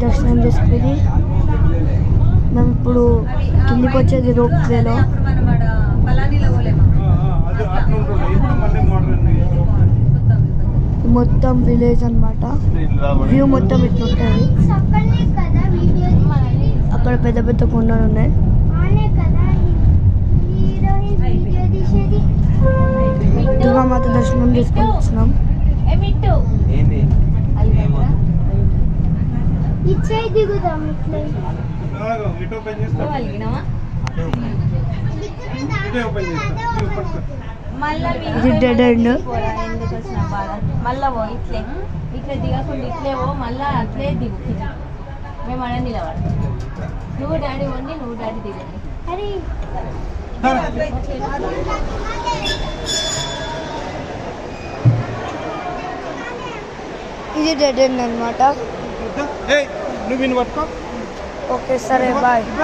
దర్శనం చేసుకుని మేము ఇప్పుడు కిందికి వచ్చేది రోప్ వేలో. మొత్తం విలేజ్ అన్నమాట. వ్యూ మొత్తం ఇట్లుంటుంది. అక్కడ పెద్ద పెద్ద కొండలు ఉన్నాయి. దుర్గామాత దర్శనం చేసుకొని వచ్చినాం. ఇది డెడ్ ఎండ్. మళ్ళా ఇట్లే ఇట్లా దిగకుండా ఇట్లేవో మళ్ళా అట్లే దిగు. మేము అడ నిలబడతాం. నువ్వు డాడీ వండి నువ్వు డాడీ దిగండి. ఇది డెడ్ ఎండ్ అనమాట. ఓకే సరే బాయ్.